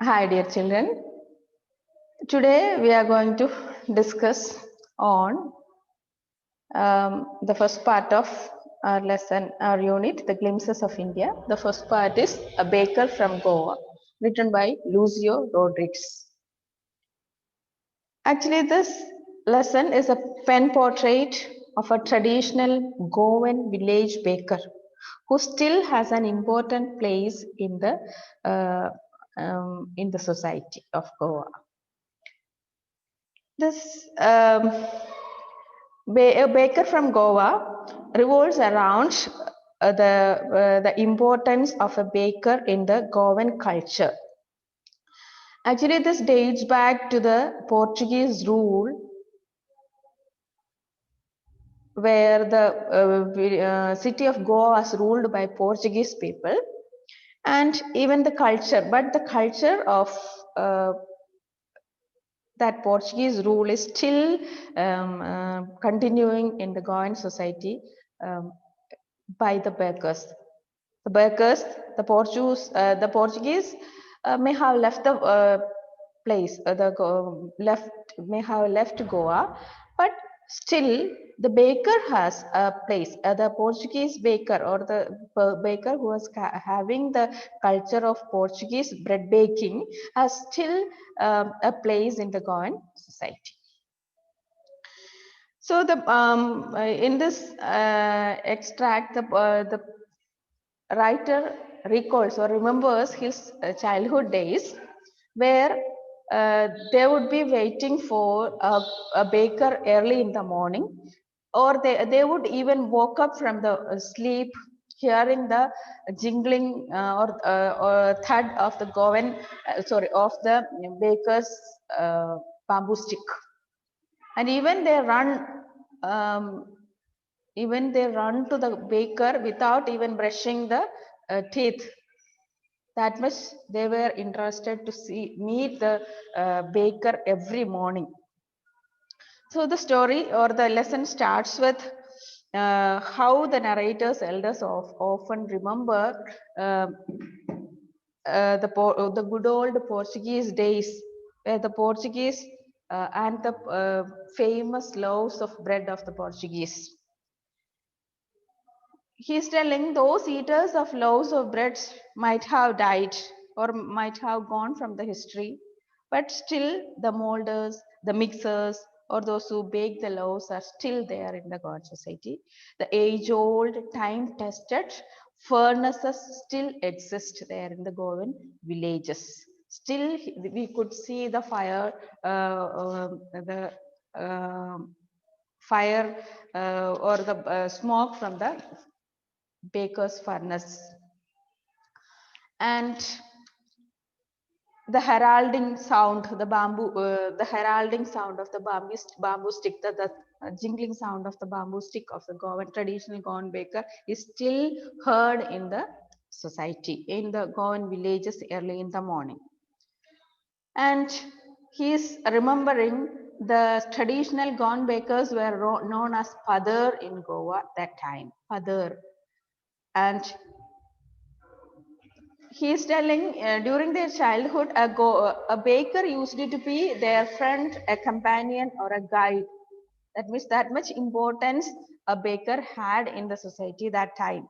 Hi, dear children. Today we are going to discuss on the first part of our lesson, our unit, The Glimpses of India. The first part is A Baker from Goa, written by Lucio Rodriguez. Actually, this lesson is a pen portrait of a traditional Goan village baker who still has an important place uh, in the society of Goa. This a baker from Goa revolves around the importance of a baker in the Goan culture. Actually, this dates back to the Portuguese rule, where the city of Goa was ruled by Portuguese people, and even the culture. But the culture of that Portuguese rule is still continuing in the Goan society um, by the bakers. The bakers, the Portuguese may have left the place, left may have left Goa, but still the baker has a place. The Portuguese baker or the baker who was having the culture of Portuguese bread baking has still a place in the Goan society. So in this extract, the writer recalls or remembers his childhood days where they would be waiting for a baker early in the morning, or they would even woke up from the sleep hearing the jingling or thud of the of the baker's bamboo stick, and um, even they run to the baker without even brushing the teeth. That much they were interested to meet the baker every morning. So the story or the lesson starts with how the narrator's elders often remember uh, the good old Portuguese days, where the Portuguese and the famous loaves of bread of the Portuguese. He's telling those eaters of loaves of bread might have died or might have gone from the history, but still the molders, the mixers, or those who bake the loaves are still there in the God society. The age-old, time-tested furnaces still exist there in the Goan villages. Still, we could see the fire, the fire or the smoke from the baker's furnace, and the heralding sound, the heralding sound of the bamboo stick, the jingling sound of the bamboo stick of the Goan traditional Goan baker is still heard in the society, in the Goan villages early in the morning. And he is remembering the traditional Goan bakers were known as Padar in Goa at that time, Padar. And he is telling during their childhood, a baker used to be their friend, a companion, or a guide. That means that much importance a baker had in the society that time.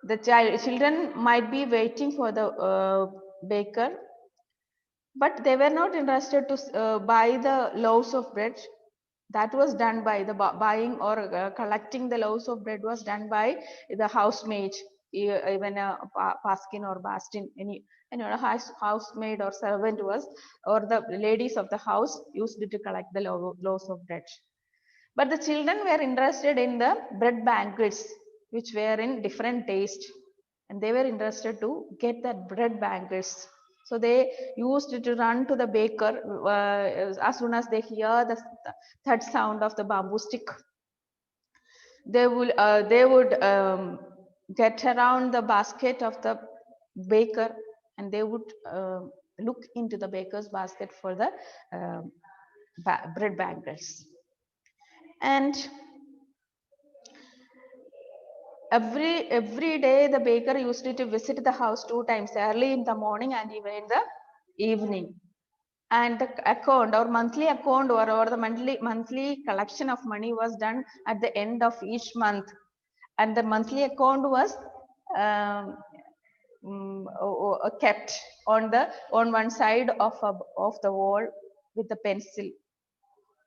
The children might be waiting for the baker, but they were not interested to buy the loaves of bread. That was done by the buying or collecting the loaves of bread was done by the housemaid, even a paskin or bastin, any housemaid or servant was, or the ladies of the house used to collect the loaves of bread. But the children were interested in the bread banquets, which were in different taste, and they were interested to get that bread banquets. So they used to run to the baker as soon as they hear the third sound of the bamboo stick. They would get around the basket of the baker, and they would look into the baker's basket for the uh, bread banquets. And every day the baker used to visit the house 2 times, early in the morning and even in the evening. And the account or monthly account or the monthly collection of money was done at the end of each month, and the monthly account was um, kept on one side of the wall with the pencil.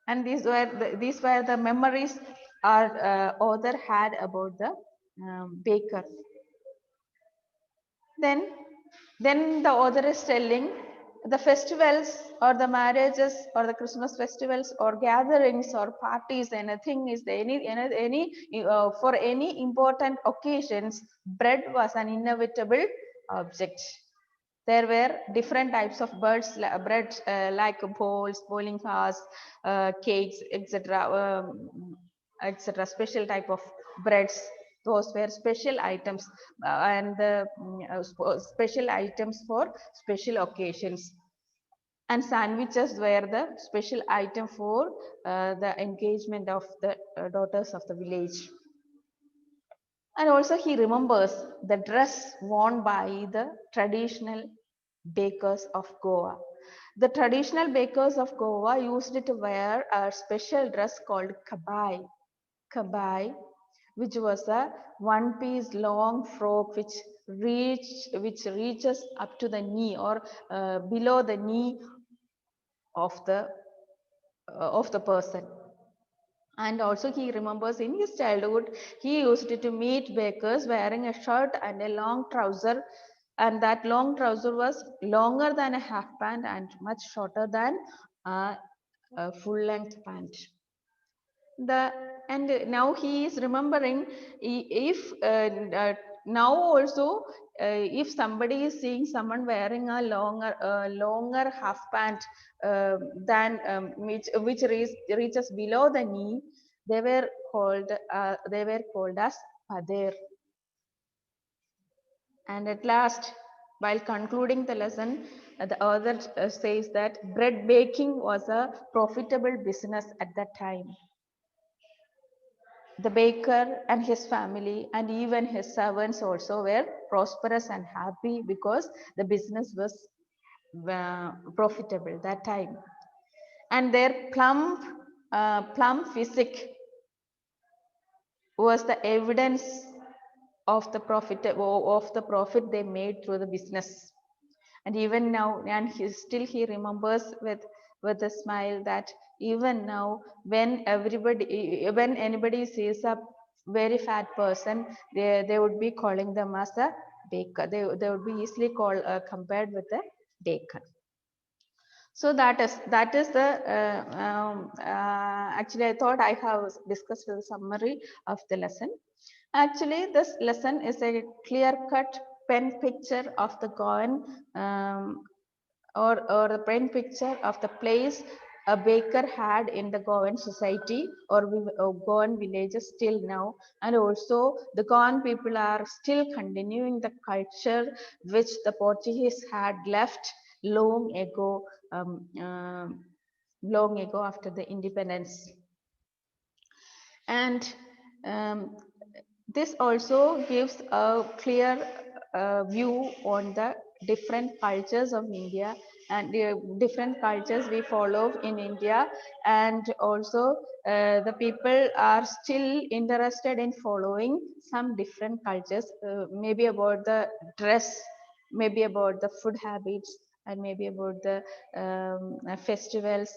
And these were the memories our author had about the baker. Then, then the author is telling the festivals or the marriages or the Christmas festivals or gatherings or parties, anything is there, for any important occasions, bread was an inevitable object. There were different types of breads like bowls, bowling house, cakes, etc. Etc. Special type of breads. Those were special items, and the special items for special occasions. And sandwiches were the special item for the engagement of the daughters of the village. And also he remembers the dress worn by the traditional bakers of Goa. The traditional bakers of Goa used to wear a special dress called kabai, which was a one-piece long frock which reaches up to the knee or below the knee of the person. And also he remembers in his childhood, he used to meet bakers wearing a shirt and a long trouser, and that long trouser was longer than a half pant and much shorter than a full length pant. And now he is remembering, if now also if somebody is seeing someone wearing a longer half pant than reaches below the knee, they were called as pader. And at last, while concluding the lesson, the author says that bread baking was a profitable business at that time. The baker and his family and even his servants also were prosperous and happy because the business was profitable that time. And their plum physique was the evidence of the profit they made through the business. And even now, and he remembers with a smile that even now, when anybody sees a very fat person, they would be calling them as a baker. They would be easily compared with a baker. So that is the actually I thought I have discussed the summary of the lesson. Actually, this lesson is a clear-cut pen picture of the Goan or the pen picture of the place a baker had in the Goan society or Goan villages till now. And also the Goan people are still continuing the culture which the Portuguese had left long ago, long ago after the independence. And um, this also gives a clear view on the different cultures of India and the different cultures we follow in India, and also the people are still interested in following some different cultures, maybe about the dress, maybe about the food habits, and maybe about the festivals.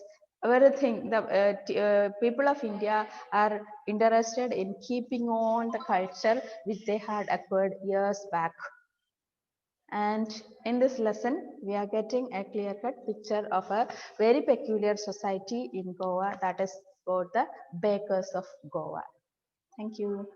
Everything the people of India are interested in keeping on the culture which they had acquired years back. And in this lesson, we are getting a clear-cut picture of a very peculiar society in Goa, that is called the Bakers of Goa. Thank you.